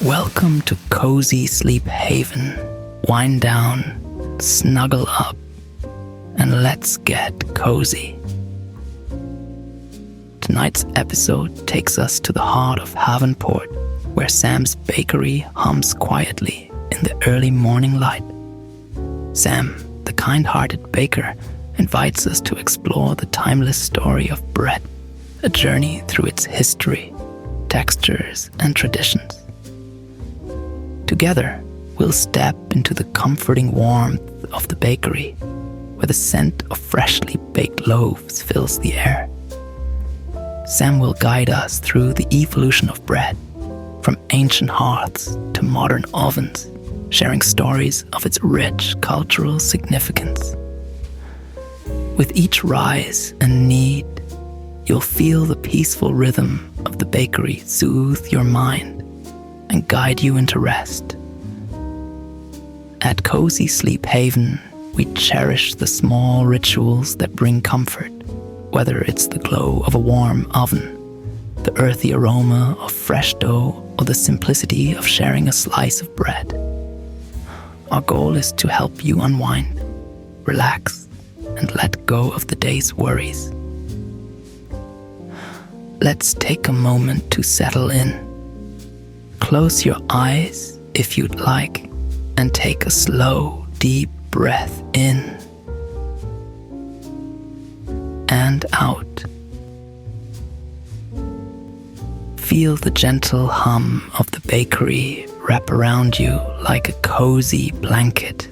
Welcome to Cozy Sleep Haven. Wind down, snuggle up, and let's get cozy. Tonight's episode takes us to the heart of Havenport, where Sam's bakery hums quietly in the early morning light. Sam, the kind-hearted baker, invites us to explore the timeless story of bread, a journey through its history, textures, and traditions. Together, we'll step into the comforting warmth of the bakery, where the scent of freshly baked loaves fills the air. Sam will guide us through the evolution of bread, from ancient hearths to modern ovens, sharing stories of its rich cultural significance. With each rise and knead, you'll feel the peaceful rhythm of the bakery soothe your mind and guide you into rest. At Cozy Sleep Haven, we cherish the small rituals that bring comfort, whether it's the glow of a warm oven, the earthy aroma of fresh dough, or the simplicity of sharing a slice of bread. Our goal is to help you unwind, relax, and let go of the day's worries. Let's take a moment to settle in. Close your eyes if you'd like, and take a slow, deep breath in and out. Feel the gentle hum of the bakery wrap around you like a cozy blanket.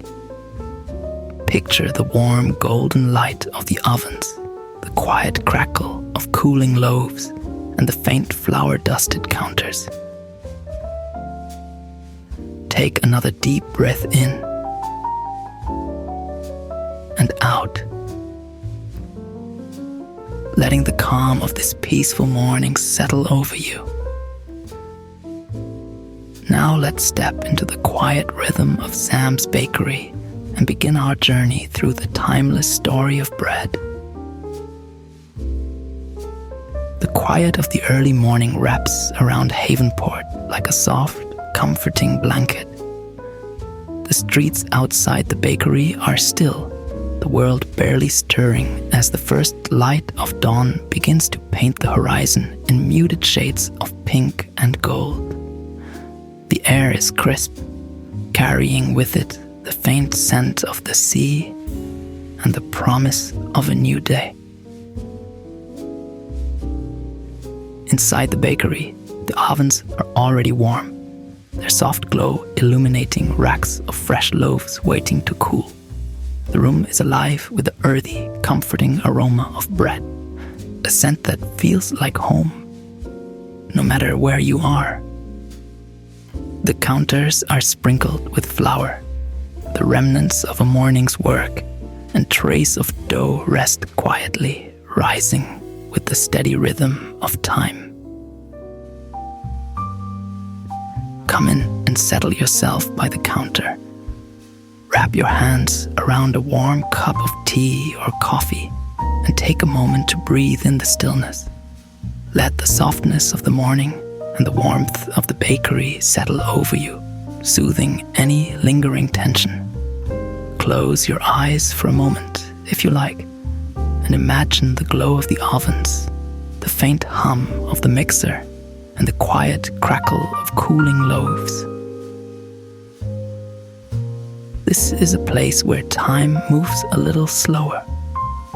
Picture the warm golden light of the ovens, the quiet crackle of cooling loaves, and the faint flour-dusted counters. Take another deep breath in and out, letting the calm of this peaceful morning settle over you. Now let's step into the quiet rhythm of Sam's bakery and begin our journey through the timeless story of bread. The quiet of the early morning wraps around Havenport like a soft, comforting blanket. The streets outside the bakery are still, the world barely stirring as the first light of dawn begins to paint the horizon in muted shades of pink and gold. The air is crisp, carrying with it the faint scent of the sea and the promise of a new day. Inside the bakery, the ovens are already warm, their soft glow illuminating racks of fresh loaves waiting to cool. The room is alive with the earthy, comforting aroma of bread, a scent that feels like home, no matter where you are. The counters are sprinkled with flour, the remnants of a morning's work, and trays of dough rest quietly, rising with the steady rhythm of time. Come in and settle yourself by the counter. Wrap your hands around a warm cup of tea or coffee and take a moment to breathe in the stillness. Let the softness of the morning and the warmth of the bakery settle over you, soothing any lingering tension. Close your eyes for a moment, if you like, and imagine the glow of the ovens, the faint hum of the mixer, and the quiet crackle of cooling loaves. This is a place where time moves a little slower,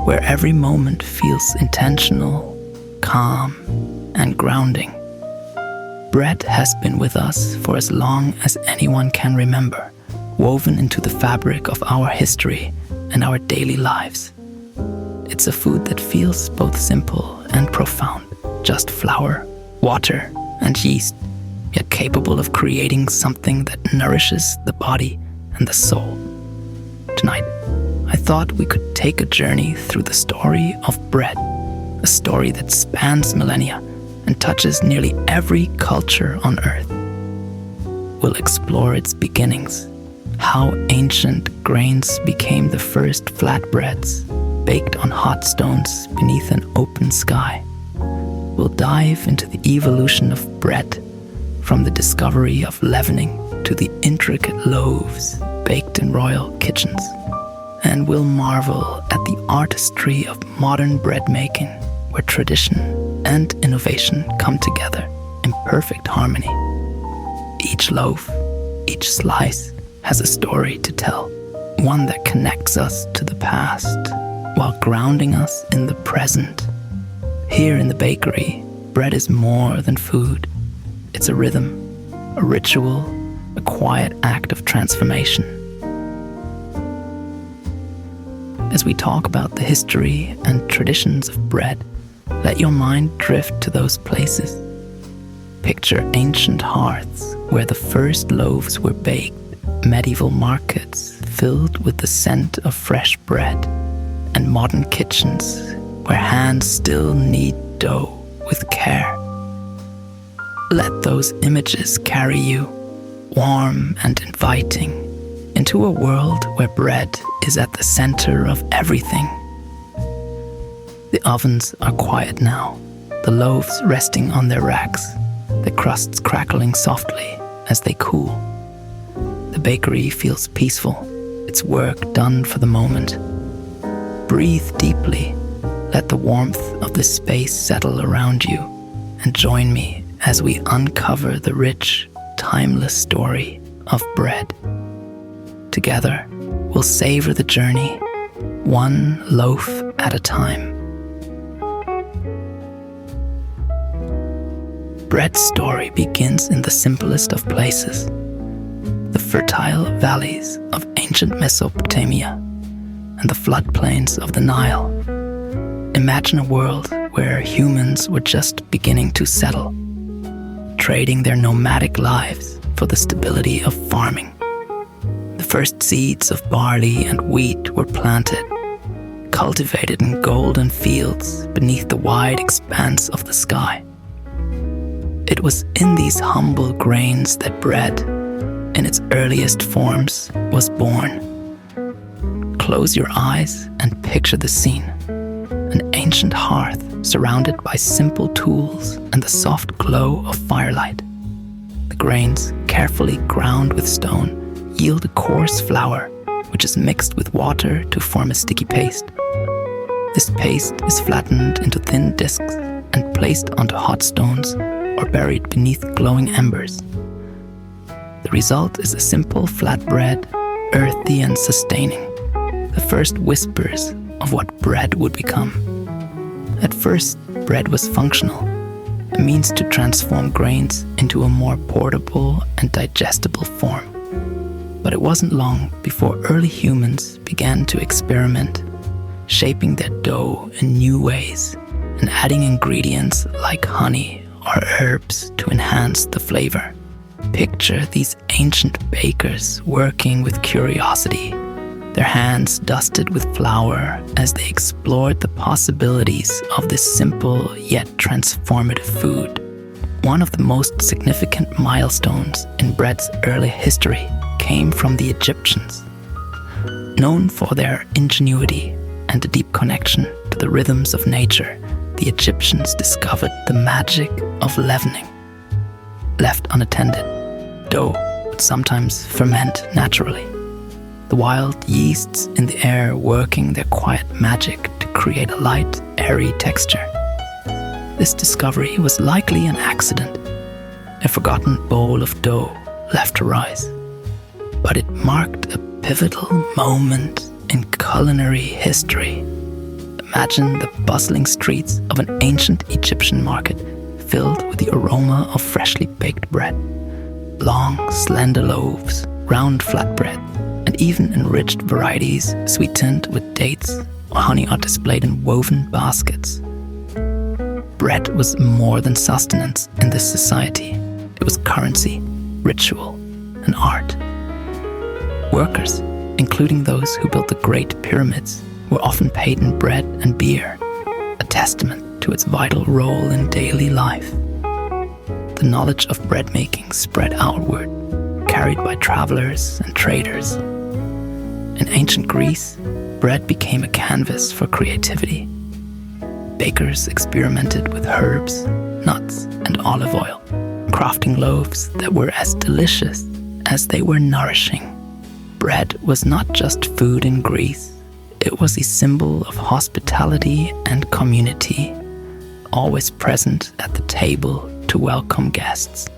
where every moment feels intentional, calm, and grounding. Bread has been with us for as long as anyone can remember, woven into the fabric of our history and our daily lives. It's a food that feels both simple and profound, just flour, water, and yeast, yet capable of creating something that nourishes the body and the soul. Tonight, I thought we could take a journey through the story of bread, a story that spans millennia and touches nearly every culture on earth. We'll explore its beginnings, how ancient grains became the first flatbreads, baked on hot stones beneath an open sky. We'll dive into the evolution of bread, from the discovery of leavening to the intricate loaves baked in royal kitchens, and we'll marvel at the artistry of modern bread making, where tradition and innovation come together in perfect harmony. Each loaf, each slice has a story to tell, one that connects us to the past while grounding us in the present. Here in the bakery, bread is more than food. It's a rhythm, a ritual, a quiet act of transformation. As we talk about the history and traditions of bread, let your mind drift to those places. Picture ancient hearths where the first loaves were baked, medieval markets filled with the scent of fresh bread, and modern kitchens where hands still knead dough with care. Let those images carry you, warm and inviting, into a world where bread is at the center of everything. The ovens are quiet now, the loaves resting on their racks, the crusts crackling softly as they cool. The bakery feels peaceful, its work done for the moment. Breathe deeply, let the warmth of the space settle around you, and join me as we uncover the rich, timeless story of bread. Together, we'll savor the journey, one loaf at a time. Bread's story begins in the simplest of places, the fertile valleys of ancient Mesopotamia and the floodplains of the Nile. Imagine a world where humans were just beginning to settle, trading their nomadic lives for the stability of farming. The first seeds of barley and wheat were planted, cultivated in golden fields beneath the wide expanse of the sky. It was in these humble grains that bread, in its earliest forms, was born. Close your eyes and picture the scene. An ancient hearth surrounded by simple tools and the soft glow of firelight. The grains, carefully ground with stone, yield a coarse flour, which is mixed with water to form a sticky paste. This paste is flattened into thin discs and placed onto hot stones or buried beneath glowing embers. The result is a simple flatbread, earthy and sustaining, the first whispers of what bread would become. At first, bread was functional, a means to transform grains into a more portable and digestible form. But it wasn't long before early humans began to experiment, shaping their dough in new ways and adding ingredients like honey or herbs to enhance the flavor. Picture these ancient bakers working with curiosity, their hands dusted with flour as they explored the possibilities of this simple yet transformative food. One of the most significant milestones in bread's early history came from the Egyptians. Known for their ingenuity and a deep connection to the rhythms of nature, the Egyptians discovered the magic of leavening. Left unattended, dough would sometimes ferment naturally, the wild yeasts in the air working their quiet magic to create a light, airy texture. This discovery was likely an accident, a forgotten bowl of dough left to rise. But it marked a pivotal moment in culinary history. Imagine the bustling streets of an ancient Egyptian market filled with the aroma of freshly baked bread. Long, slender loaves, round flatbread, and even enriched varieties sweetened with dates or honey are displayed in woven baskets. Bread was more than sustenance in this society. It was currency, ritual, and art. Workers, including those who built the Great Pyramids, were often paid in bread and beer, a testament to its vital role in daily life. The knowledge of bread making spread outward, carried by travelers and traders. In ancient Greece, bread became a canvas for creativity. Bakers experimented with herbs, nuts, and olive oil, crafting loaves that were as delicious as they were nourishing. Bread was not just food in Greece, it was a symbol of hospitality and community, always present at the table to welcome guests.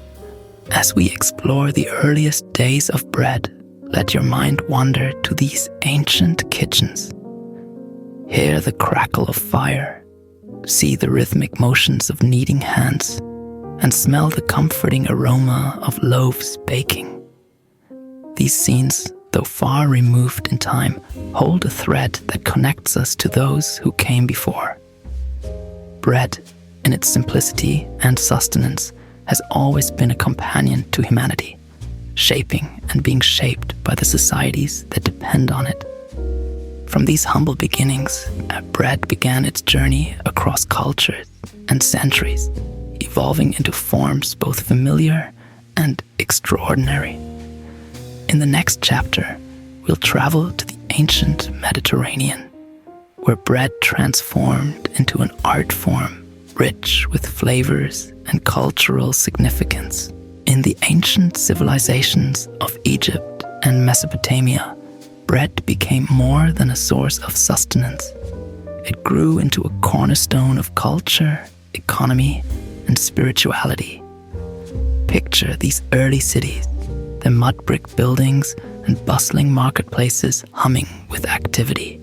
As we explore the earliest days of bread, let your mind wander to these ancient kitchens. Hear the crackle of fire, see the rhythmic motions of kneading hands, and smell the comforting aroma of loaves baking. These scenes, though far removed in time, hold a thread that connects us to those who came before. Bread, in its simplicity and sustenance, has always been a companion to humanity, shaping and being shaped by the societies that depend on it. From these humble beginnings, bread began its journey across cultures and centuries, evolving into forms both familiar and extraordinary. In the next chapter, we'll travel to the ancient Mediterranean, where bread transformed into an art form rich with flavors and cultural significance. In the ancient civilizations of Egypt and Mesopotamia, bread became more than a source of sustenance. It grew into a cornerstone of culture, economy, and spirituality. Picture these early cities, their mud brick buildings and bustling marketplaces humming with activity.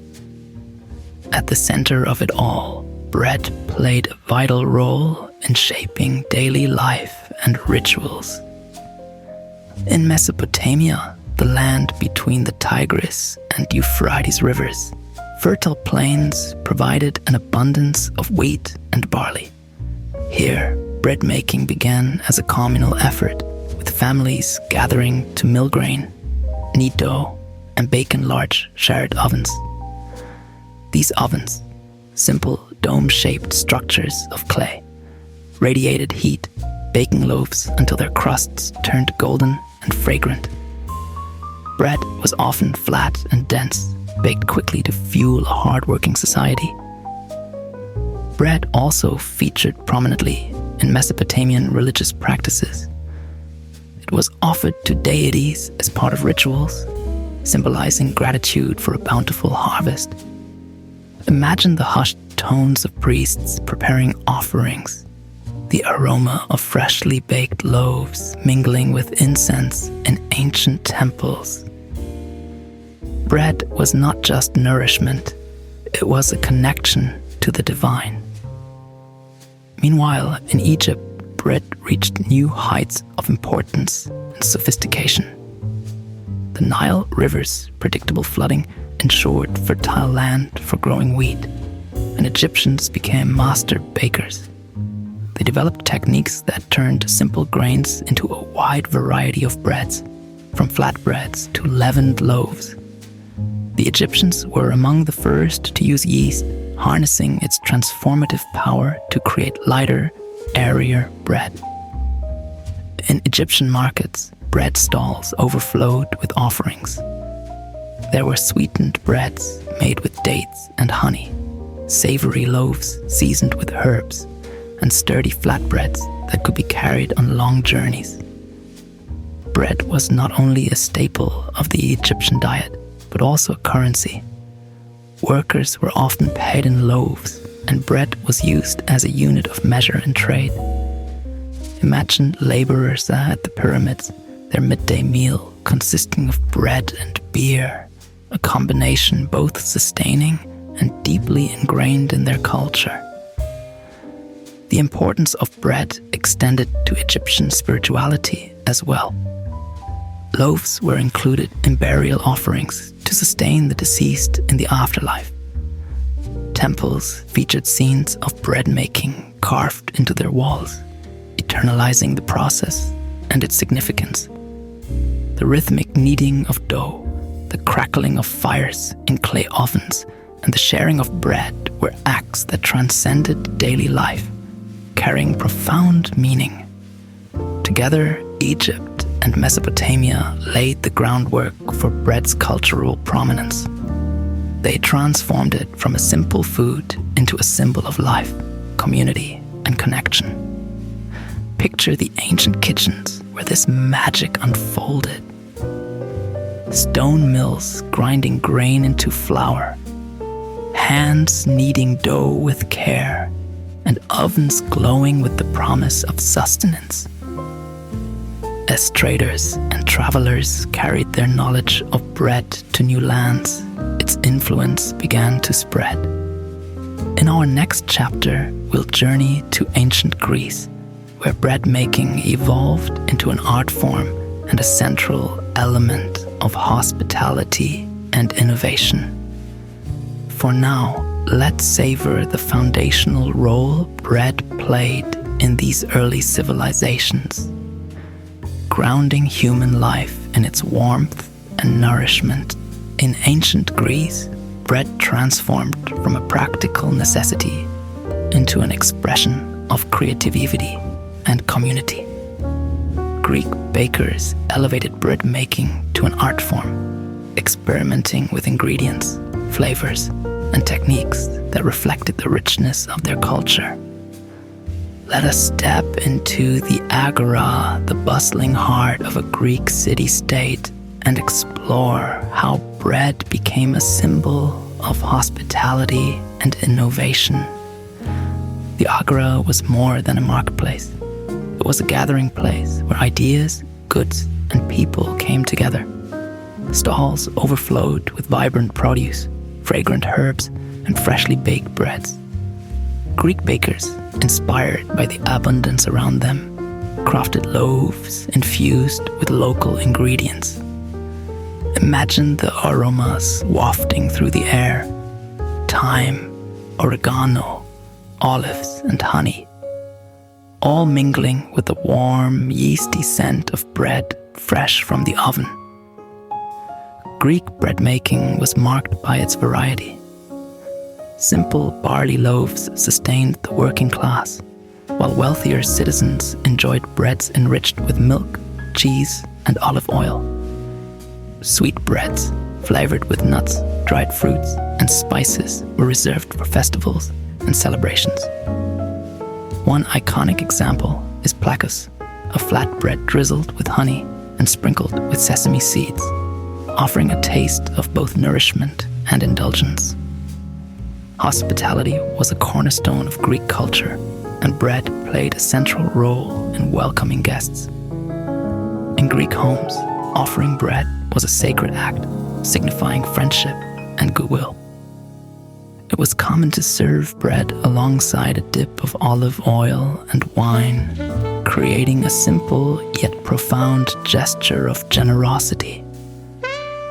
At the center of it all, bread played a vital role in shaping daily life and rituals. In Mesopotamia, the land between the Tigris and Euphrates rivers, fertile plains provided an abundance of wheat and barley. Here, bread making began as a communal effort, with families gathering to mill grain, knead dough, and bake in large shared ovens. These ovens, simple dome-shaped structures of clay, radiated heat, baking loaves until their crusts turned golden and fragrant. Bread was often flat and dense, baked quickly to fuel a hard-working society. Bread also featured prominently in Mesopotamian religious practices. It was offered to deities as part of rituals, symbolizing gratitude for a bountiful harvest. Imagine the hushed tones of priests preparing offerings, the aroma of freshly baked loaves mingling with incense in ancient temples. Bread was not just nourishment, it was a connection to the divine. Meanwhile, in Egypt, bread reached new heights of importance and sophistication. The Nile River's predictable flooding ensured fertile land for growing wheat, and Egyptians became master bakers. They developed techniques that turned simple grains into a wide variety of breads, from flatbreads to leavened loaves. The Egyptians were among the first to use yeast, harnessing its transformative power to create lighter, airier bread. In Egyptian markets, bread stalls overflowed with offerings. There were sweetened breads made with dates and honey, savory loaves seasoned with herbs, and sturdy flatbreads that could be carried on long journeys. Bread was not only a staple of the Egyptian diet, but also a currency. Workers were often paid in loaves, and bread was used as a unit of measure in trade. Imagine laborers at the pyramids, their midday meal consisting of bread and beer, a combination both sustaining and deeply ingrained in their culture. The importance of bread extended to Egyptian spirituality as well. Loaves were included in burial offerings to sustain the deceased in the afterlife. Temples featured scenes of bread making carved into their walls, eternalizing the process and its significance. The rhythmic kneading of dough, the crackling of fires in clay ovens, and the sharing of bread were acts that transcended daily life, carrying profound meaning. Together, Egypt and Mesopotamia laid the groundwork for bread's cultural prominence. They transformed it from a simple food into a symbol of life, community, and connection. Picture the ancient kitchens where this magic unfolded. Stone mills grinding grain into flour, hands kneading dough with care, and ovens glowing with the promise of sustenance. As traders and travelers carried their knowledge of bread to new lands, its influence began to spread. In our next chapter, we'll journey to ancient Greece, where bread making evolved into an art form and a central element of hospitality and innovation. For now, let's savor the foundational role bread played in these early civilizations, grounding human life in its warmth and nourishment. In ancient Greece, bread transformed from a practical necessity into an expression of creativity and community. Greek bakers elevated bread making to an art form, experimenting with ingredients, flavors, and techniques that reflected the richness of their culture. Let us step into the agora, the bustling heart of a Greek city-state, and explore how bread became a symbol of hospitality and innovation. The agora was more than a marketplace. It was a gathering place where ideas, goods, and people came together. Stalls overflowed with vibrant produce, fragrant herbs, and freshly baked breads. Greek bakers, inspired by the abundance around them, crafted loaves infused with local ingredients. Imagine the aromas wafting through the air: thyme, oregano, olives, and honey, all mingling with the warm, yeasty scent of bread fresh from the oven. Greek bread making was marked by its variety. Simple barley loaves sustained the working class, while wealthier citizens enjoyed breads enriched with milk, cheese, and olive oil. Sweet breads, flavored with nuts, dried fruits, and spices, were reserved for festivals and celebrations. One iconic example is plakos, a flatbread drizzled with honey and sprinkled with sesame seeds, offering a taste of both nourishment and indulgence. Hospitality was a cornerstone of Greek culture, and bread played a central role in welcoming guests. In Greek homes, offering bread was a sacred act, signifying friendship and goodwill. It was common to serve bread alongside a dip of olive oil and wine, creating a simple yet profound gesture of generosity.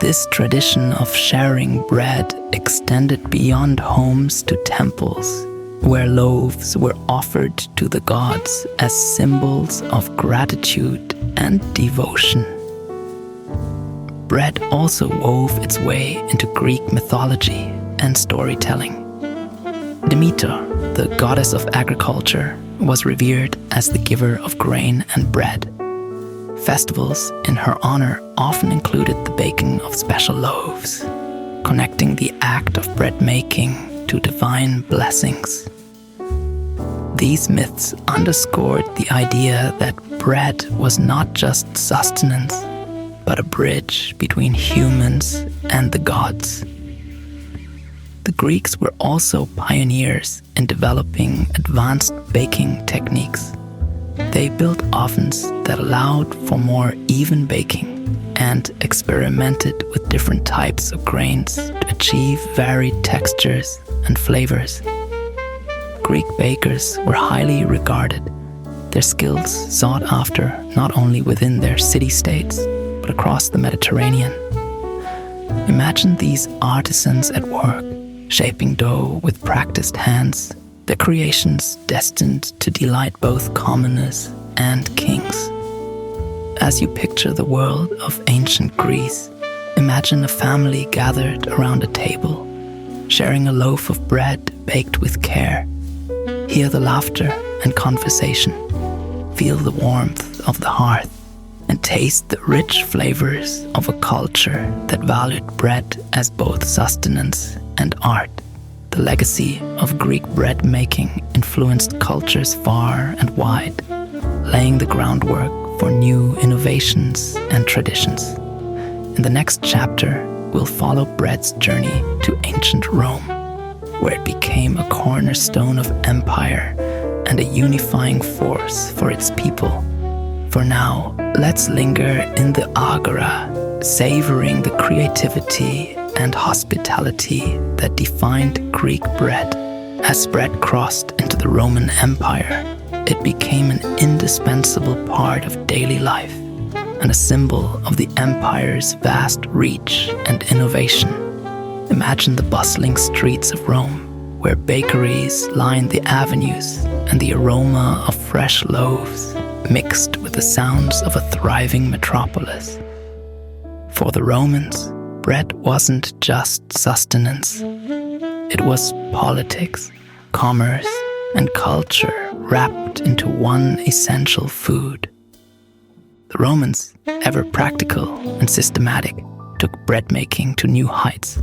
This tradition of sharing bread extended beyond homes to temples, where loaves were offered to the gods as symbols of gratitude and devotion. Bread also wove its way into Greek mythology and storytelling. Demeter, the goddess of agriculture, was revered as the giver of grain and bread. Festivals in her honor often included the baking of special loaves, connecting the act of bread making to divine blessings. These myths underscored the idea that bread was not just sustenance, but a bridge between humans and the gods. The Greeks were also pioneers in developing advanced baking techniques. They built ovens that allowed for more even baking and experimented with different types of grains to achieve varied textures and flavors. Greek bakers were highly regarded, their skills sought after not only within their city-states, but across the Mediterranean. Imagine these artisans at work, shaping dough with practiced hands, their creations destined to delight both commoners and kings. As you picture the world of ancient Greece, imagine a family gathered around a table, sharing a loaf of bread baked with care. Hear the laughter and conversation, feel the warmth of the hearth, and taste the rich flavors of a culture that valued bread as both sustenance and art. The legacy of Greek bread making influenced cultures far and wide, laying the groundwork for new innovations and traditions. In the next chapter, we'll follow bread's journey to ancient Rome, where it became a cornerstone of empire and a unifying force for its people. For now, let's linger in the agora, savoring the creativity and hospitality that defined Greek bread. As bread crossed into the Roman Empire, it became an indispensable part of daily life and a symbol of the empire's vast reach and innovation. Imagine the bustling streets of Rome, where bakeries lined the avenues and the aroma of fresh loaves mixed with the sounds of a thriving metropolis. For the Romans, bread wasn't just sustenance. It was politics, commerce, and culture wrapped into one essential food. The Romans, ever practical and systematic, took bread making to new heights.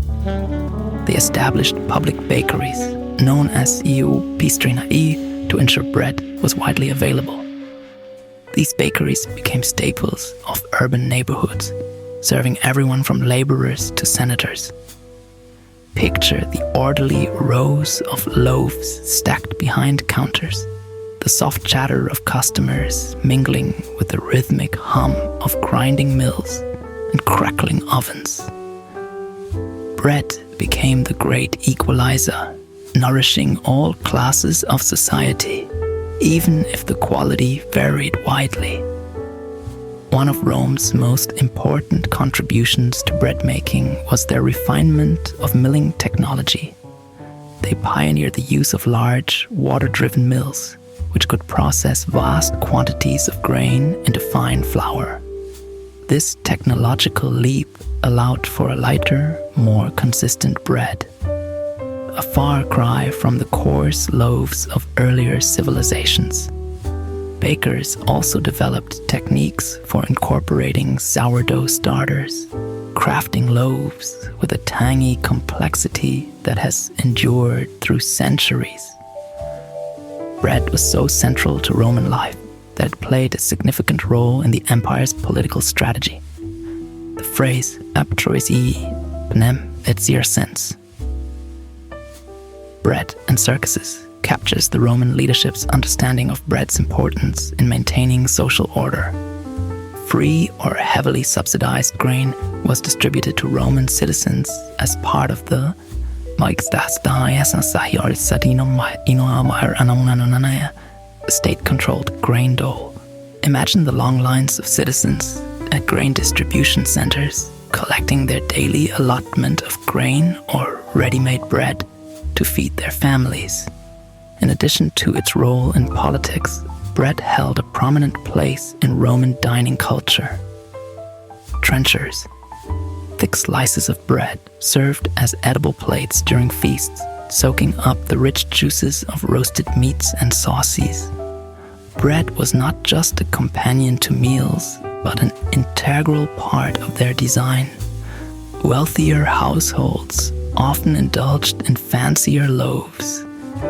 They established public bakeries, known as pistrinai, to ensure bread was widely available. These bakeries became staples of urban neighborhoods, serving everyone from laborers to senators. Picture the orderly rows of loaves stacked behind counters, the soft chatter of customers mingling with the rhythmic hum of grinding mills and crackling ovens. Bread became the great equalizer, nourishing all classes of society, even if the quality varied widely. One of Rome's most important contributions to bread making was their refinement of milling technology. They pioneered the use of large, water-driven mills, which could process vast quantities of grain into fine flour. This technological leap allowed for a lighter, more consistent bread, a far cry from the coarse loaves of earlier civilizations. Bakers also developed techniques for incorporating sourdough starters, crafting loaves with a tangy complexity that has endured through centuries. Bread was so central to Roman life that it played a significant role in the empire's political strategy. The phrase "aptrois panem et circens," bread and circuses, captures the Roman leadership's understanding of bread's importance in maintaining social order. Free or heavily subsidized grain was distributed to Roman citizens as part of the state-controlled grain dole. Imagine the long lines of citizens at grain distribution centers collecting their daily allotment of grain or ready-made bread to feed their families. In addition to its role in politics, bread held a prominent place in Roman dining culture. Trenchers, thick slices of bread served as edible plates during feasts, soaking up the rich juices of roasted meats and sauces. Bread was not just a companion to meals, but an integral part of their design. Wealthier households often indulged in fancier loaves,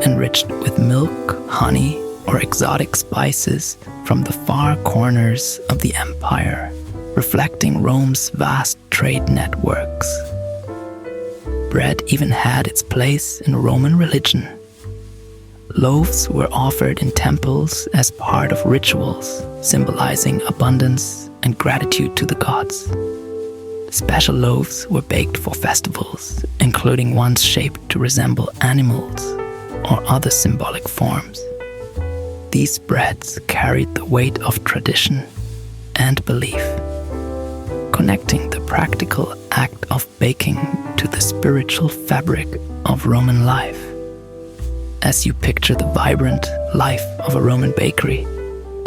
enriched with milk, honey, or exotic spices from the far corners of the empire, reflecting Rome's vast trade networks. Bread even had its place in Roman religion. Loaves were offered in temples as part of rituals, symbolizing abundance and gratitude to the gods. Special loaves were baked for festivals, including ones shaped to resemble animals or other symbolic forms. These breads carried the weight of tradition and belief, connecting the practical act of baking to the spiritual fabric of Roman life. As you picture the vibrant life of a Roman bakery,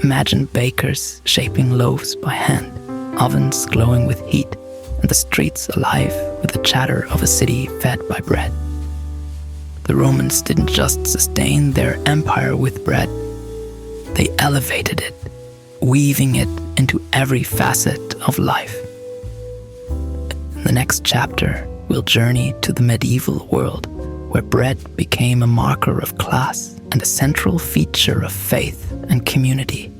imagine bakers shaping loaves by hand, ovens glowing with heat, and the streets alive with the chatter of a city fed by bread. The Romans didn't just sustain their empire with bread, they elevated it, weaving it into every facet of life. In the next chapter, we'll journey to the medieval world, where bread became a marker of class and a central feature of faith and community.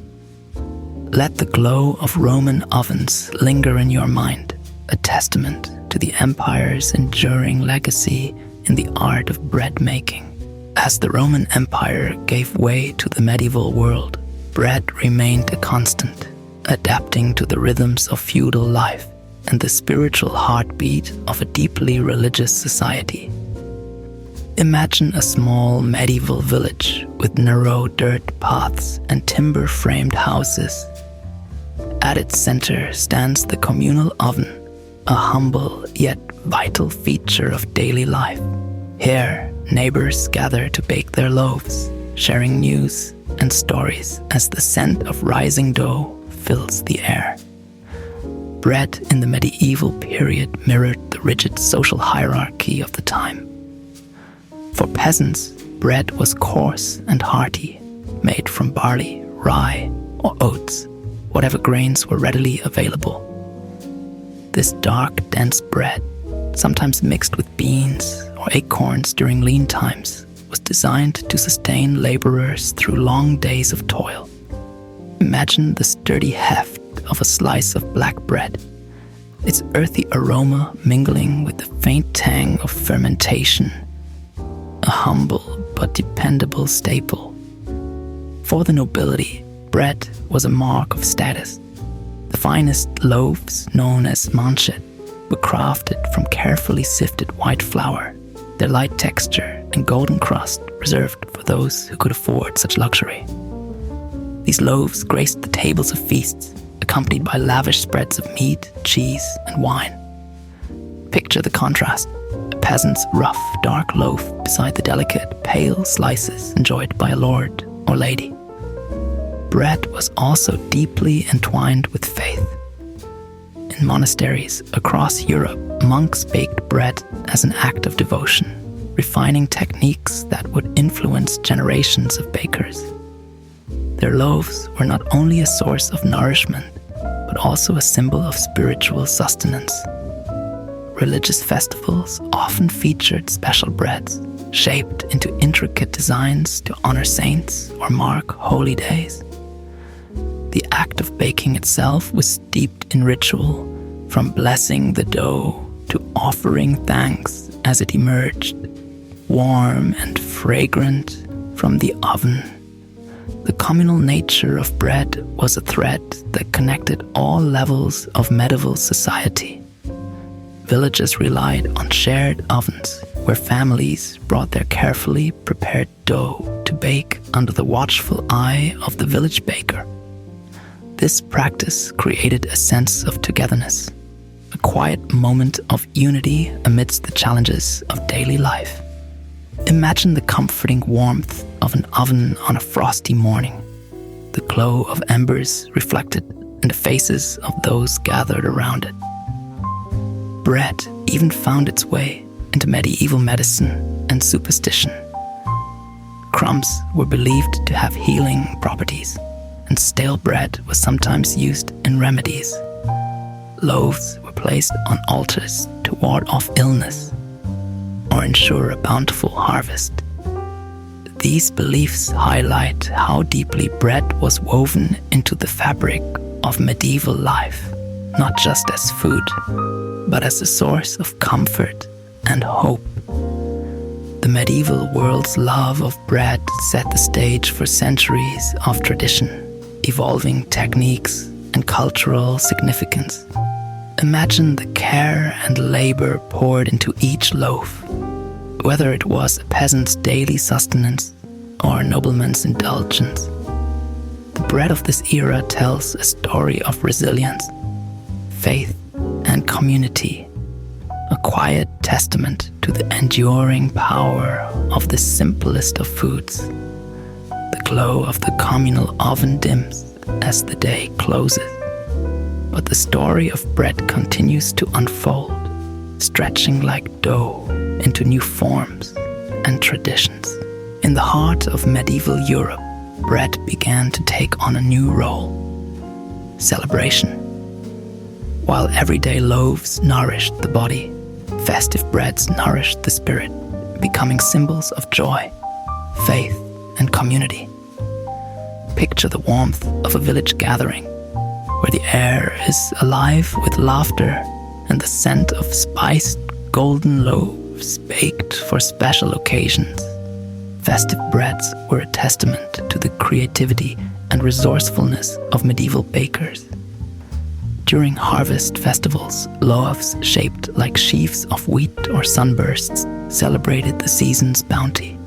Let the glow of Roman ovens linger in your mind, a testament to the empire's enduring legacy in the art of bread making. As the Roman Empire gave way to the medieval world, bread remained a constant, adapting to the rhythms of feudal life and the spiritual heartbeat of a deeply religious society. Imagine a small medieval village with narrow dirt paths and timber-framed houses. At its center stands the communal oven, a humble yet vital feature of daily life. Here, neighbors gather to bake their loaves, sharing news and stories as the scent of rising dough fills the air. Bread in the medieval period mirrored the rigid social hierarchy of the time. For peasants, bread was coarse and hearty, made from barley, rye, or oats, whatever grains were readily available. This dark, dense bread, sometimes mixed with beans or acorns during lean times, was designed to sustain laborers through long days of toil. Imagine the sturdy heft of a slice of black bread, its earthy aroma mingling with the faint tang of fermentation, a humble but dependable staple. For the nobility, bread was a mark of status. The finest loaves, known as manchet, were crafted from carefully sifted white flour, their light texture and golden crust reserved for those who could afford such luxury. These loaves graced the tables of feasts, accompanied by lavish spreads of meat, cheese, and wine. Picture the contrast: a peasant's rough, dark loaf beside the delicate, pale slices enjoyed by a lord or lady. Bread was also deeply entwined with faith. In monasteries across Europe, monks baked bread as an act of devotion, refining techniques that would influence generations of bakers. Their loaves were not only a source of nourishment, but also a symbol of spiritual sustenance. Religious festivals often featured special breads, shaped into intricate designs to honor saints or mark holy days. The act of baking itself was steeped in ritual, from blessing the dough to offering thanks as it emerged, warm and fragrant from the oven. The communal nature of bread was a thread that connected all levels of medieval society. Villages relied on shared ovens, where families brought their carefully prepared dough to bake under the watchful eye of the village baker. This practice created a sense of togetherness, a quiet moment of unity amidst the challenges of daily life. Imagine the comforting warmth of an oven on a frosty morning, the glow of embers reflected in the faces of those gathered around it. Bread even found its way into medieval medicine and superstition. Crumbs were believed to have healing properties, and stale bread was sometimes used in remedies. Loaves were placed on altars to ward off illness or ensure a bountiful harvest. These beliefs highlight how deeply bread was woven into the fabric of medieval life, not just as food, but as a source of comfort and hope. The medieval world's love of bread set the stage for centuries of tradition, evolving techniques and cultural significance. Imagine the care and labor poured into each loaf, whether it was a peasant's daily sustenance or a nobleman's indulgence. The bread of this era tells a story of resilience, faith, and community, a quiet testament to the enduring power of the simplest of foods. The glow of the communal oven dims as the day closes, but the story of bread continues to unfold, stretching like dough into new forms and traditions. In the heart of medieval Europe, bread began to take on a new role: celebration. While everyday loaves nourished the body, festive breads nourished the spirit, becoming symbols of joy, faith, and community. Picture the warmth of a village gathering, where the air is alive with laughter and the scent of spiced golden loaves baked for special occasions. Festive breads were a testament to the creativity and resourcefulness of medieval bakers. During harvest festivals, loaves shaped like sheaves of wheat or sunbursts celebrated the season's bounty.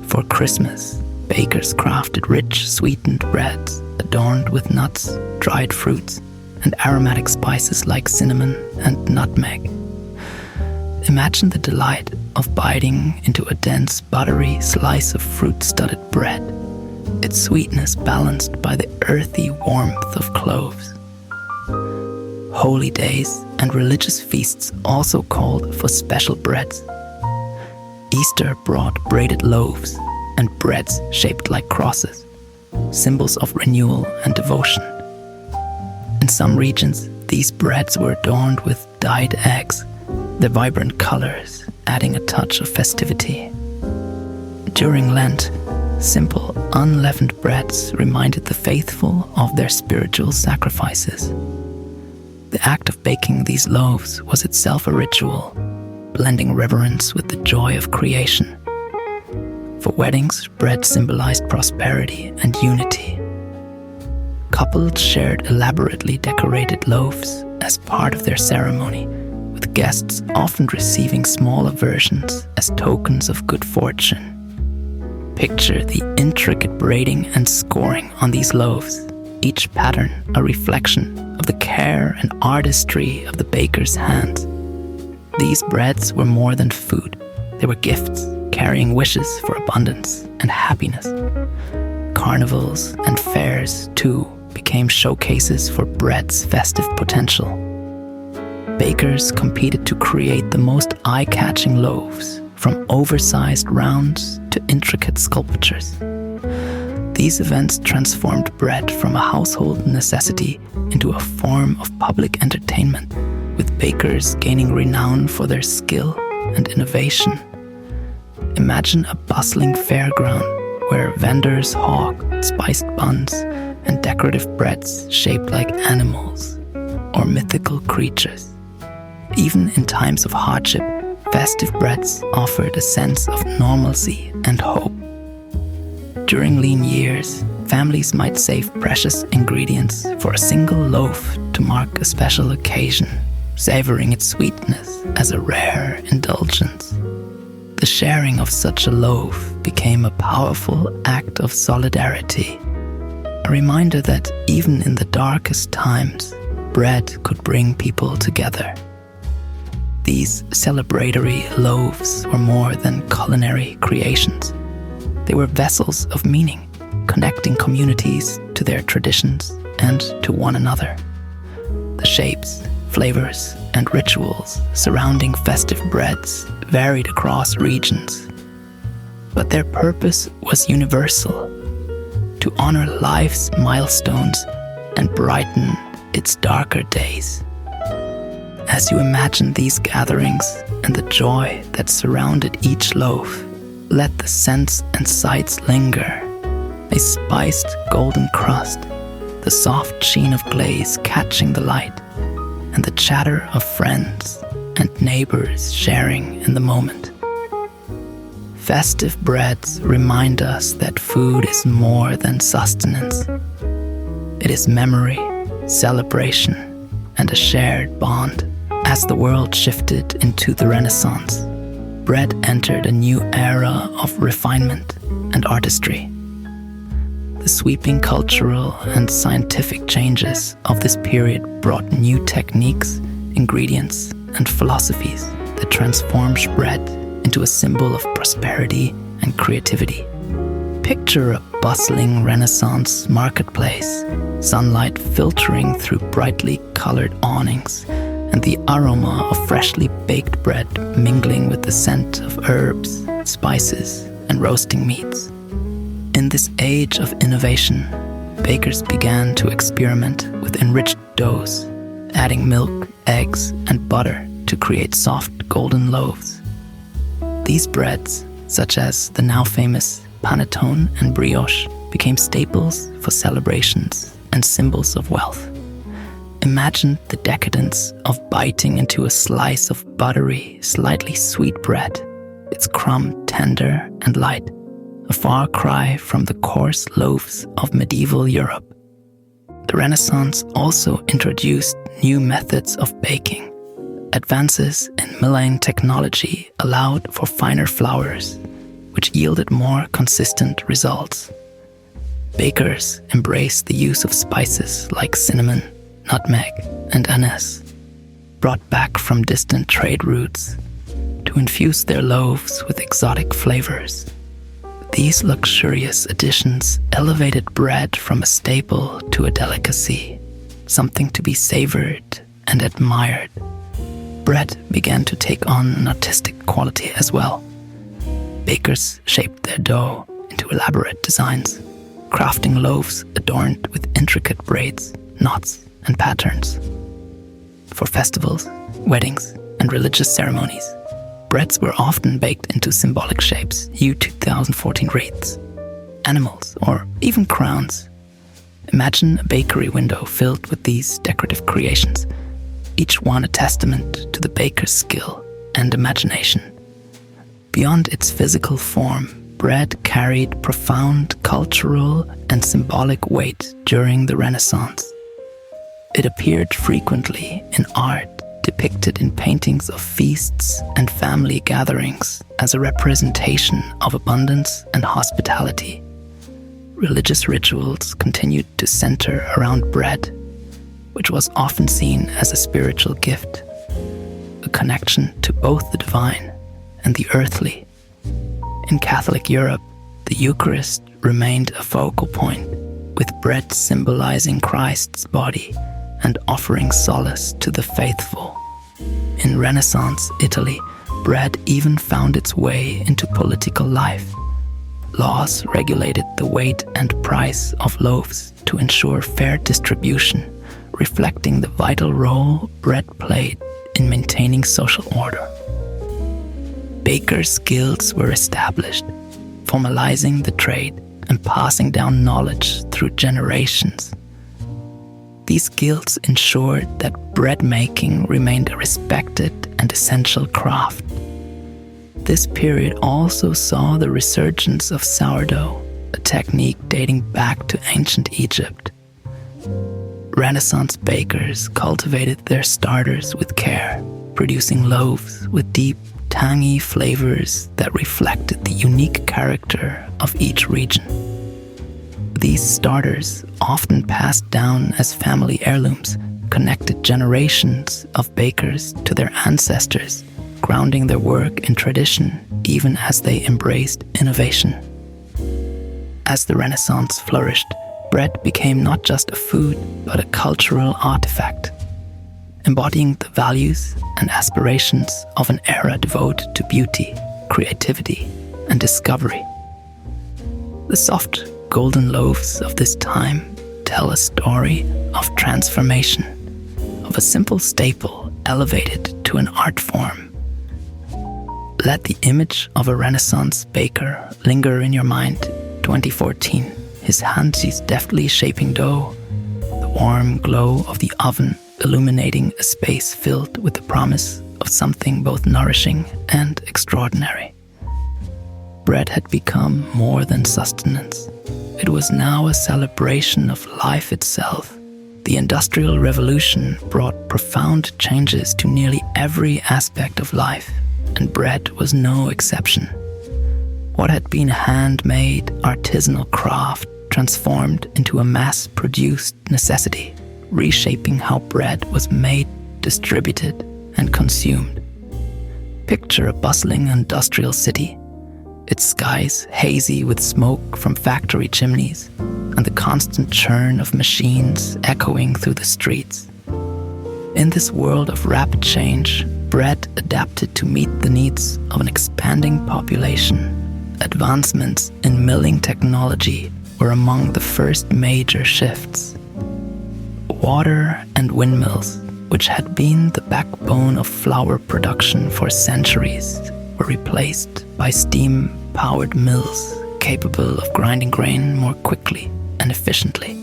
For Christmas, bakers crafted rich, sweetened breads adorned with nuts, dried fruits, and aromatic spices like cinnamon and nutmeg. Imagine the delight of biting into a dense, buttery slice of fruit-studded bread, its sweetness balanced by the earthy warmth of cloves. Holy days and religious feasts also called for special breads. Easter brought braided loaves and breads shaped like crosses, symbols of renewal and devotion. In some regions, these breads were adorned with dyed eggs, their vibrant colors adding a touch of festivity. During Lent, simple, unleavened breads reminded the faithful of their spiritual sacrifices. The act of baking these loaves was itself a ritual, blending reverence with the joy of creation. For weddings, bread symbolized prosperity and unity. Couples shared elaborately decorated loaves as part of their ceremony, with guests often receiving smaller versions as tokens of good fortune. Picture the intricate braiding and scoring on these loaves, each pattern a reflection of the care and artistry of the baker's hands. These breads were more than food. They were gifts, carrying wishes for abundance and happiness. Carnivals and fairs, too, became showcases for bread's festive potential. Bakers competed to create the most eye-catching loaves, from oversized rounds to intricate sculptures. These events transformed bread from a household necessity into a form of public entertainment, with bakers gaining renown for their skill and innovation. Imagine a bustling fairground where vendors hawk spiced buns and decorative breads shaped like animals or mythical creatures. Even in times of hardship, festive breads offered a sense of normalcy and hope. During lean years, families might save precious ingredients for a single loaf to mark a special occasion, savoring its sweetness as a rare indulgence. The sharing of such a loaf became a powerful act of solidarity, a reminder that even in the darkest times, bread could bring people together. These celebratory loaves were more than culinary creations. They were vessels of meaning, connecting communities to their traditions and to one another. The shapes, flavors, and rituals surrounding festive breads varied across regions, but their purpose was universal: to honor life's milestones and brighten its darker days. As you imagine these gatherings and the joy that surrounded each loaf, let the scents and sights linger. A spiced golden crust, the soft sheen of glaze catching the light, and the chatter of friends and neighbors sharing in the moment. Festive breads remind us that food is more than sustenance. It is memory, celebration, and a shared bond. As the world shifted into the Renaissance, bread entered a new era of refinement and artistry. The sweeping cultural and scientific changes of this period brought new techniques, ingredients, and philosophies that transformed bread into a symbol of prosperity and creativity. Picture a bustling Renaissance marketplace, sunlight filtering through brightly colored awnings, and the aroma of freshly baked bread mingling with the scent of herbs, spices, and roasting meats. In this age of innovation, bakers began to experiment with enriched doughs, adding milk, eggs, and butter to create soft golden loaves. These breads, such as the now famous panettone and brioche, became staples for celebrations and symbols of wealth. Imagine the decadence of biting into a slice of buttery, slightly sweet bread, its crumb tender and light, a far cry from the coarse loaves of medieval Europe. The Renaissance also introduced new methods of baking. Advances in milling technology allowed for finer flours, which yielded more consistent results. Bakers embraced the use of spices like cinnamon, nutmeg, and anise, brought back from distant trade routes, to infuse their loaves with exotic flavors. These luxurious additions elevated bread from a staple to a delicacy, something to be savored and admired. Bread began to take on an artistic quality as well. Bakers shaped their dough into elaborate designs, crafting loaves adorned with intricate braids, knots, and patterns. For festivals, weddings, and religious ceremonies, breads were often baked into symbolic shapes, U2014 wreaths, animals, or even crowns. Imagine a bakery window filled with these decorative creations, each one a testament to the baker's skill and imagination. Beyond its physical form, bread carried profound cultural and symbolic weight during the Renaissance. It appeared frequently in art, depicted in paintings of feasts and family gatherings as a representation of abundance and hospitality. Religious rituals continued to center around bread, which was often seen as a spiritual gift, a connection to both the divine and the earthly. In Catholic Europe, the Eucharist remained a focal point, with bread symbolizing Christ's body and offering solace to the faithful. In Renaissance Italy, bread even found its way into political life. Laws regulated the weight and price of loaves to ensure fair distribution, reflecting the vital role bread played in maintaining social order. Bakers' guilds were established, formalizing the trade and passing down knowledge through generations. These guilds ensured that bread making remained a respected and essential craft. This period also saw the resurgence of sourdough, a technique dating back to ancient Egypt. Renaissance bakers cultivated their starters with care, producing loaves with deep, tangy flavors that reflected the unique character of each region. These starters, often passed down as family heirlooms, connected generations of bakers to their ancestors, grounding their work in tradition even as they embraced innovation. As the Renaissance flourished, bread became not just a food, but a cultural artifact, embodying the values and aspirations of an era devoted to beauty, creativity, and discovery. The soft, golden loaves of this time tell a story of transformation, of a simple staple elevated to an art form. Let the image of a Renaissance baker linger in your mind. 2014, his hands deftly shaping dough, the warm glow of the oven illuminating a space filled with the promise of something both nourishing and extraordinary. Bread had become more than sustenance. It was now a celebration of life itself. The Industrial Revolution brought profound changes to nearly every aspect of life, and bread was no exception. What had been a handmade, artisanal craft transformed into a mass-produced necessity, reshaping how bread was made, distributed, and consumed. Picture a bustling industrial city, its skies hazy with smoke from factory chimneys, and the constant churn of machines echoing through the streets. In this world of rapid change, bread adapted to meet the needs of an expanding population. Advancements in milling technology were among the first major shifts. Water and windmills, which had been the backbone of flour production for centuries, were replaced by steam-powered mills capable of grinding grain more quickly and efficiently.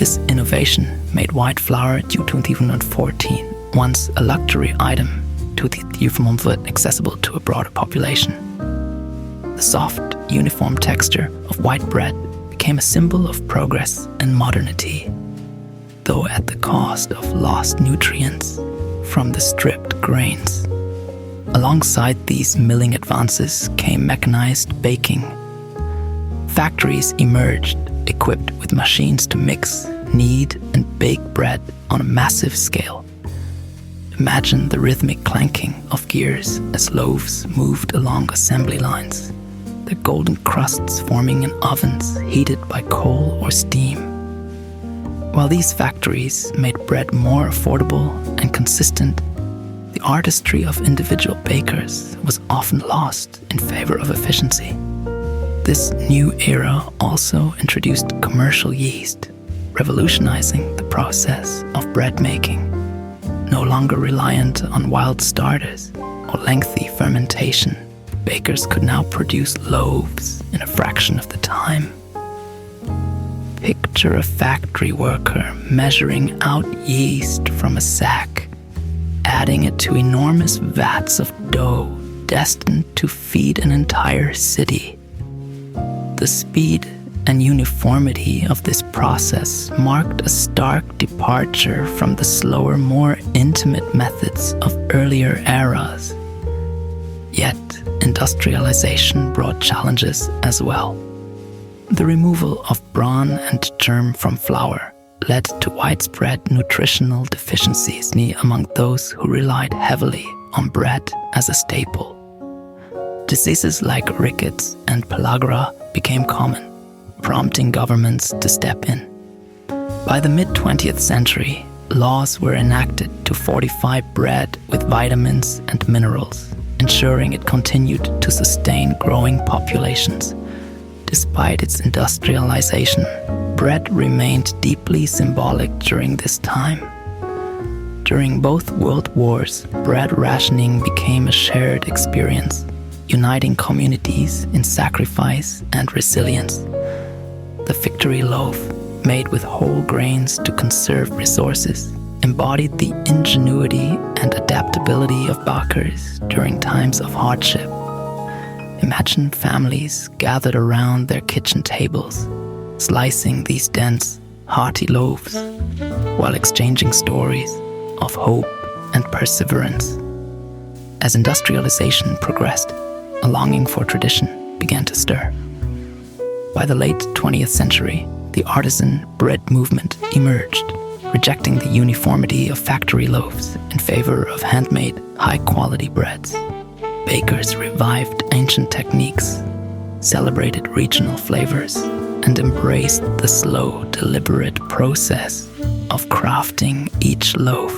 This innovation made white flour due to 1914 once a luxury item to the 1945 accessible to a broader population. The soft, uniform texture of white bread became a symbol of progress and modernity, though at the cost of lost nutrients from the stripped grains. Alongside these milling advances came mechanized baking. Factories emerged, equipped with machines to mix, knead, and bake bread on a massive scale. Imagine the rhythmic clanking of gears as loaves moved along assembly lines, their golden crusts forming in ovens heated by coal or steam. While these factories made bread more affordable and consistent, the artistry of individual bakers was often lost in favor of efficiency. This new era also introduced commercial yeast, revolutionizing the process of bread making. No longer reliant on wild starters or lengthy fermentation, bakers could now produce loaves in a fraction of the time. Picture a factory worker measuring out yeast from a sack, adding it to enormous vats of dough destined to feed an entire city. The speed and uniformity of this process marked a stark departure from the slower, more intimate methods of earlier eras. Yet, industrialization brought challenges as well. The removal of bran and germ from flour led to widespread nutritional deficiencies among those who relied heavily on bread as a staple. Diseases like rickets and pellagra became common, prompting governments to step in. By the mid-20th century, laws were enacted to fortify bread with vitamins and minerals, ensuring it continued to sustain growing populations. Despite its industrialization, bread remained deeply symbolic during this time. During both world wars, bread rationing became a shared experience, uniting communities in sacrifice and resilience. The victory loaf, made with whole grains to conserve resources, embodied the ingenuity and adaptability of bakers during times of hardship. Imagine families gathered around their kitchen tables, slicing these dense, hearty loaves, while exchanging stories of hope and perseverance. As industrialization progressed, a longing for tradition began to stir. By the late 20th century, the artisan bread movement emerged, rejecting the uniformity of factory loaves in favor of handmade, high-quality breads. Bakers revived ancient techniques, celebrated regional flavors, and embraced the slow, deliberate process of crafting each loaf.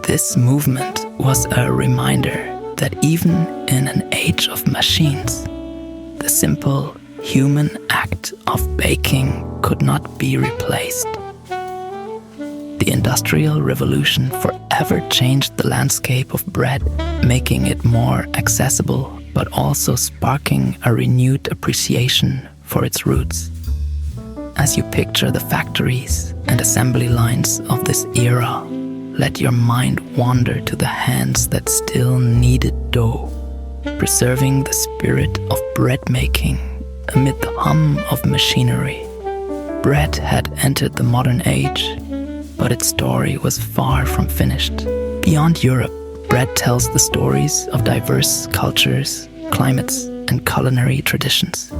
This movement was a reminder that even in an age of machines, the simple human act of baking could not be replaced. The Industrial Revolution forever changed the landscape of bread, making it more accessible, but also sparking a renewed appreciation for its roots. As you picture the factories and assembly lines of this era, let your mind wander to the hands that still kneaded dough, preserving the spirit of bread making amid the hum of machinery. Bread had entered the modern age, but its story was far from finished. Beyond Europe, bread tells the stories of diverse cultures, climates, and culinary traditions.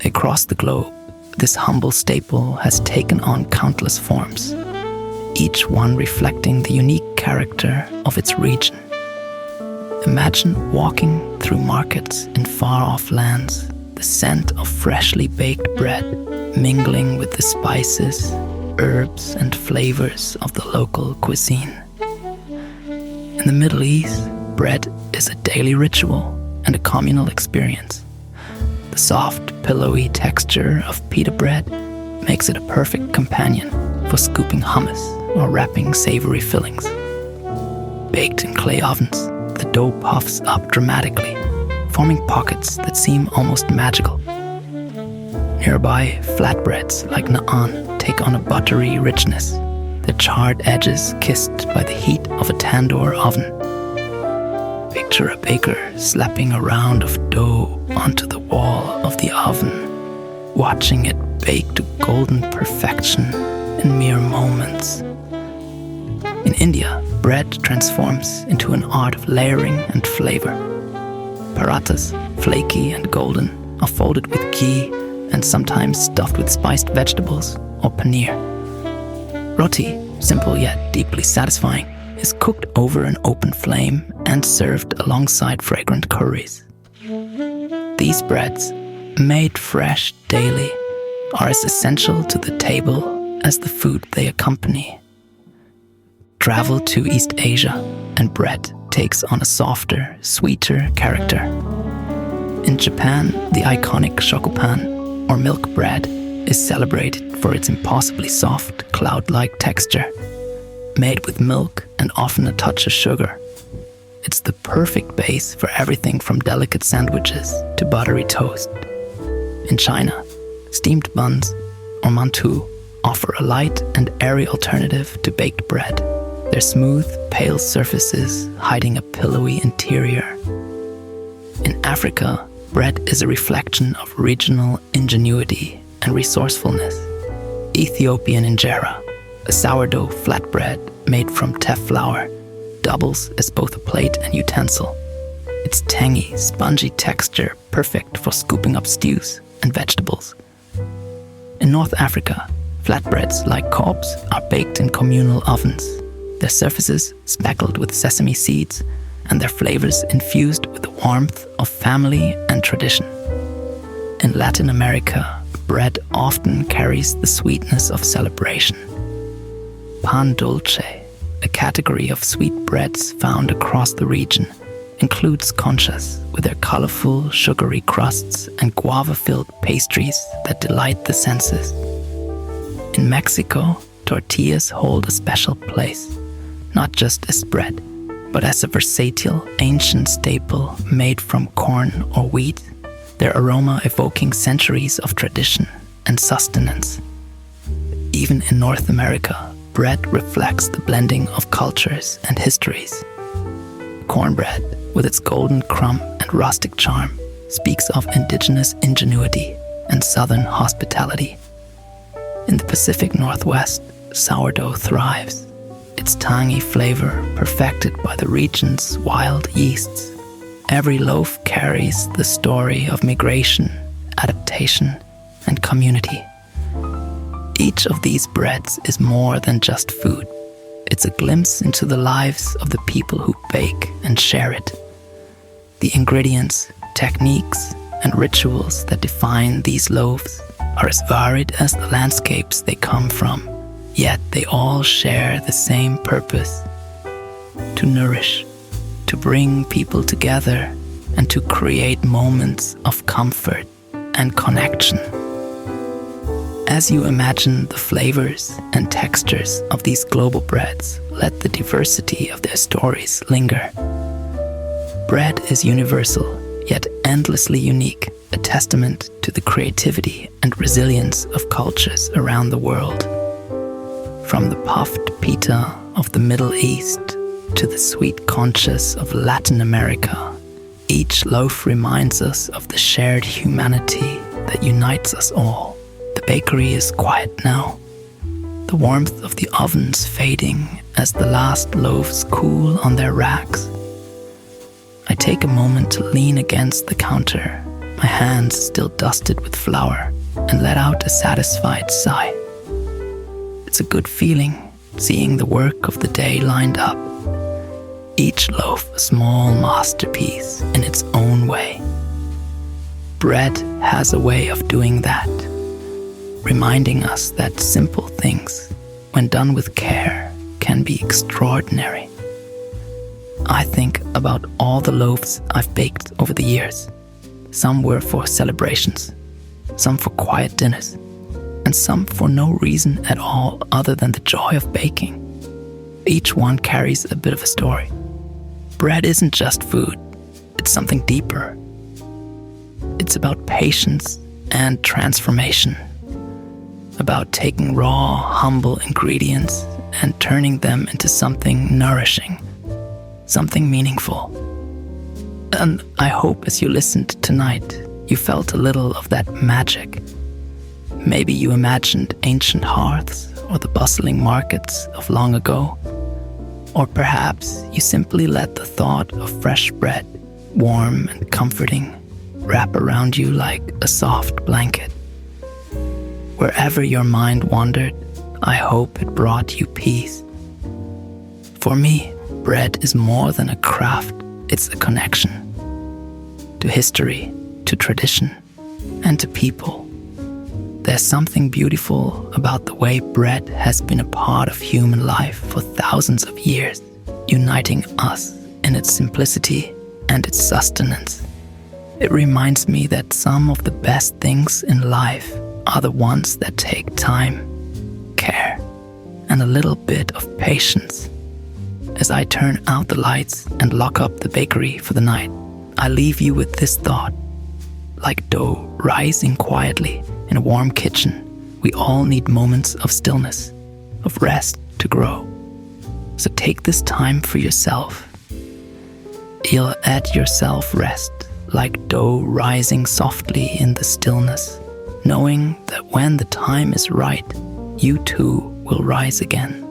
Across the globe, this humble staple has taken on countless forms, each one reflecting the unique character of its region. Imagine walking through markets in far-off lands, the scent of freshly baked bread mingling with the spices, herbs, and flavors of the local cuisine. In the Middle East, bread is a daily ritual and a communal experience. The soft, pillowy texture of pita bread makes it a perfect companion for scooping hummus or wrapping savory fillings. Baked in clay ovens, the dough puffs up dramatically, forming pockets that seem almost magical. Nearby, flatbreads like naan take on a buttery richness, their charred edges kissed by the heat of a tandoor oven. Picture a baker slapping a round of dough onto the wall of the oven, watching it bake to golden perfection in mere moments. In India, bread transforms into an art of layering and flavor. Parathas, flaky and golden, are folded with ghee and sometimes stuffed with spiced vegetables or paneer. Roti, simple yet deeply satisfying, is cooked over an open flame and served alongside fragrant curries. These breads, made fresh daily, are as essential to the table as the food they accompany. Travel to East Asia, and bread takes on a softer, sweeter character. In Japan, the iconic shokupan, or milk bread, is celebrated for its impossibly soft, cloud-like texture. Made with milk and often a touch of sugar, it's the perfect base for everything from delicate sandwiches to buttery toast. In China, steamed buns, or mantou, offer a light and airy alternative to baked bread, their smooth, pale surfaces hiding a pillowy interior. In Africa, bread is a reflection of regional ingenuity and resourcefulness. Ethiopian injera, a sourdough flatbread made from teff flour, doubles as both a plate and utensil. Its tangy, spongy texture perfect for scooping up stews and vegetables. In North Africa, flatbreads like cobs are baked in communal ovens, their surfaces speckled with sesame seeds and their flavors infused with the warmth of family and tradition. In Latin America, bread often carries the sweetness of celebration. Pan dulce, a category of sweet breads found across the region, includes conchas with their colorful, sugary crusts and guava-filled pastries that delight the senses. In Mexico, tortillas hold a special place, not just as bread, but as a versatile, ancient staple made from corn or wheat, their aroma evoking centuries of tradition and sustenance. Even in North America, bread reflects the blending of cultures and histories. Cornbread, with its golden crumb and rustic charm, speaks of indigenous ingenuity and southern hospitality. In the Pacific Northwest, sourdough thrives, its tangy flavor perfected by the region's wild yeasts. Every loaf carries the story of migration, adaptation, and community. Each of these breads is more than just food. It's a glimpse into the lives of the people who bake and share it. The ingredients, techniques, and rituals that define these loaves are as varied as the landscapes they come from, yet they all share the same purpose: to nourish, to bring people together, and to create moments of comfort and connection. As you imagine the flavors and textures of these global breads, let the diversity of their stories linger. Bread is universal, yet endlessly unique, a testament to the creativity and resilience of cultures around the world. From the puffed pita of the Middle East to the sweet conchas of Latin America, each loaf reminds us of the shared humanity that unites us all. The bakery is quiet now, the warmth of the ovens fading as the last loaves cool on their racks. I take a moment to lean against the counter, my hands still dusted with flour, and let out a satisfied sigh. It's a good feeling, seeing the work of the day lined up, each loaf a small masterpiece in its own way. Bread has a way of doing that, reminding us that simple things, when done with care, can be extraordinary. I think about all the loaves I've baked over the years. Some were for celebrations, some for quiet dinners, and some for no reason at all other than the joy of baking. Each one carries a bit of a story. Bread isn't just food, it's something deeper. It's about patience, and transformation, about taking raw, humble ingredients and turning them into something nourishing, something meaningful. And I hope as you listened tonight, you felt a little of that magic. Maybe you imagined ancient hearths or the bustling markets of long ago. Or perhaps you simply let the thought of fresh bread, warm and comforting, wrap around you like a soft blanket. Wherever your mind wandered, I hope it brought you peace. For me, bread is more than a craft, it's a connection. To history, to tradition, and to people. There's something beautiful about the way bread has been a part of human life for thousands of years, uniting us in its simplicity and its sustenance. It reminds me that some of the best things in life are the ones that take time, care, and a little bit of patience. As I turn out the lights and lock up the bakery for the night, I leave you with this thought. Like dough rising quietly in a warm kitchen, we all need moments of stillness, of rest to grow. So take this time for yourself. You'll at yourself rest, like dough rising softly in the stillness, knowing that when the time is right, you too will rise again.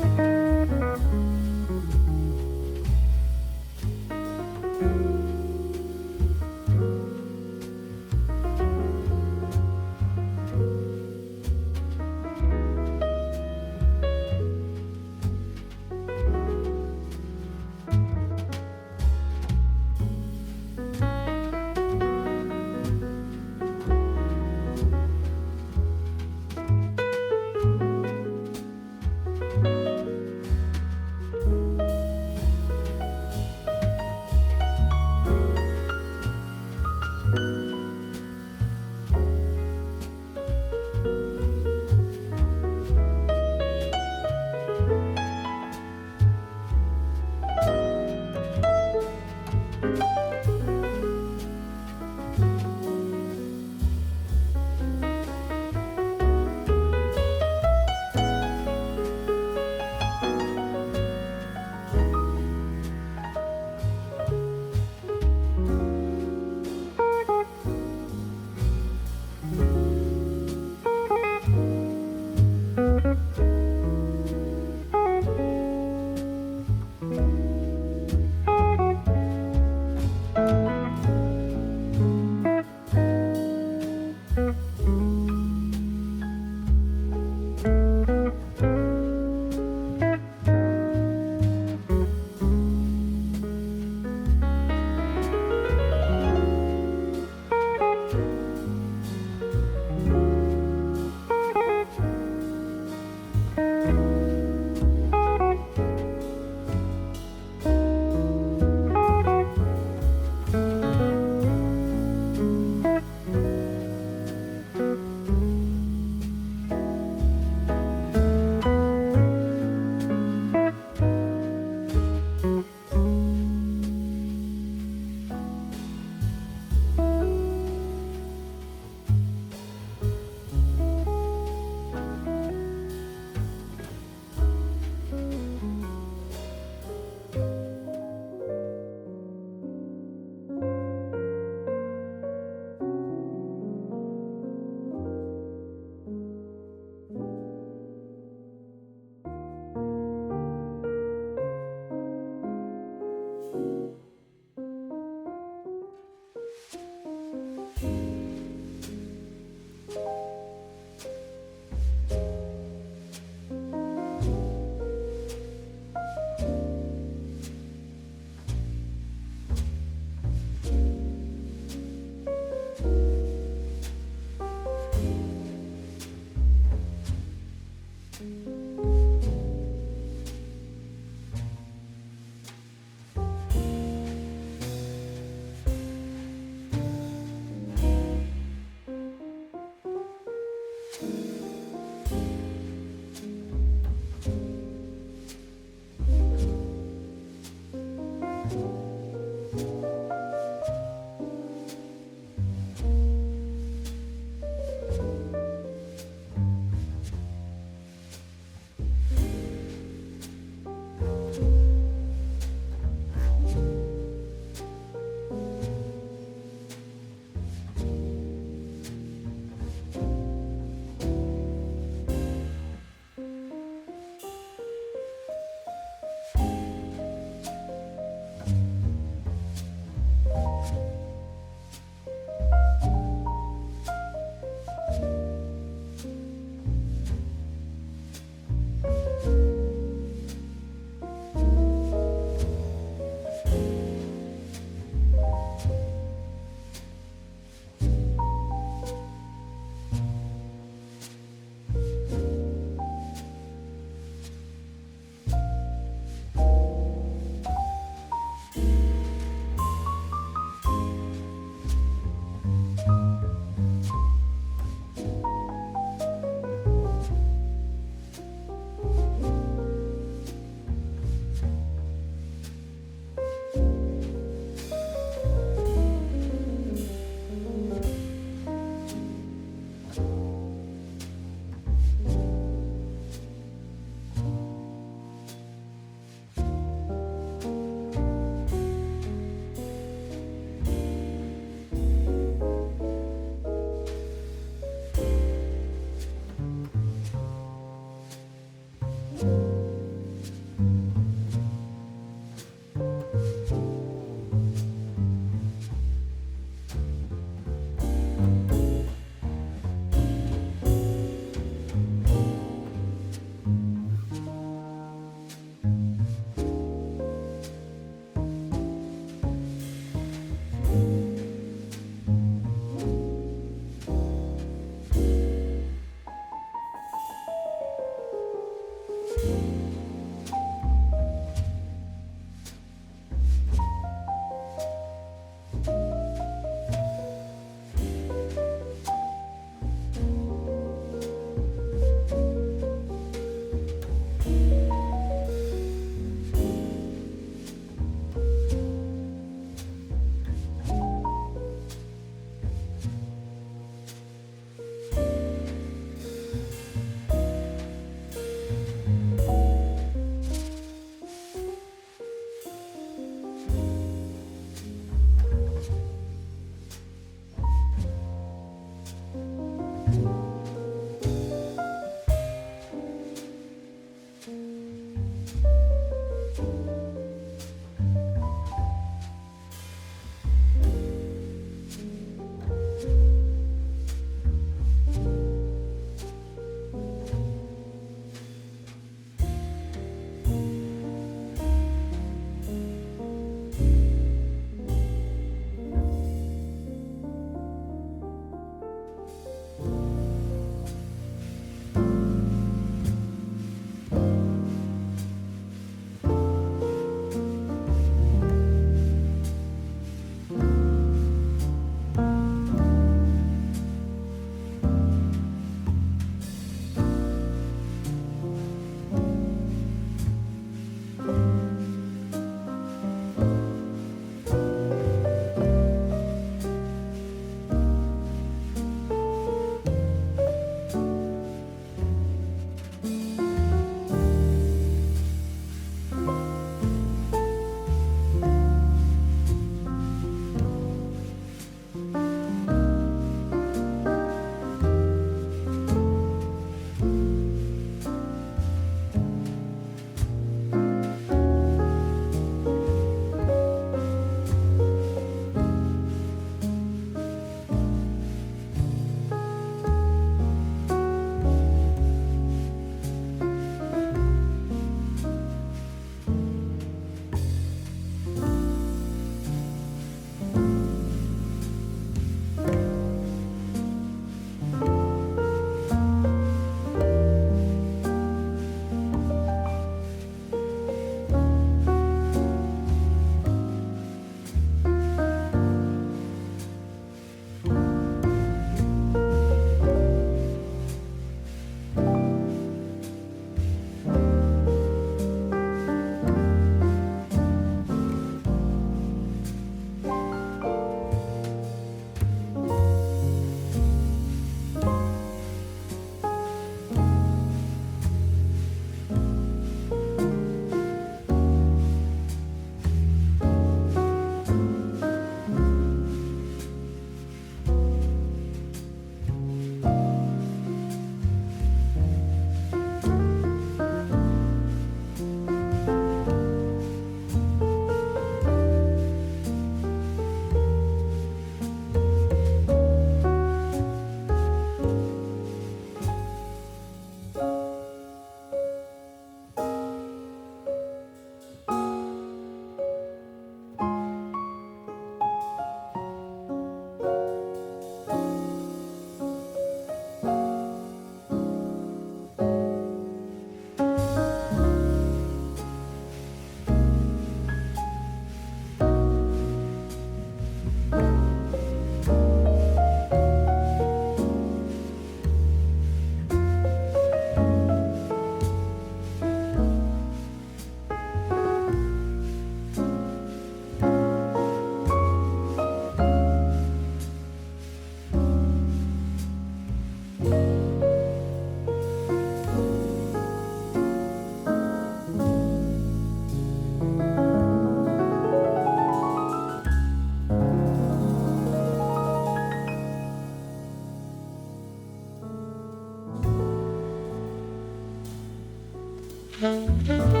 Bye.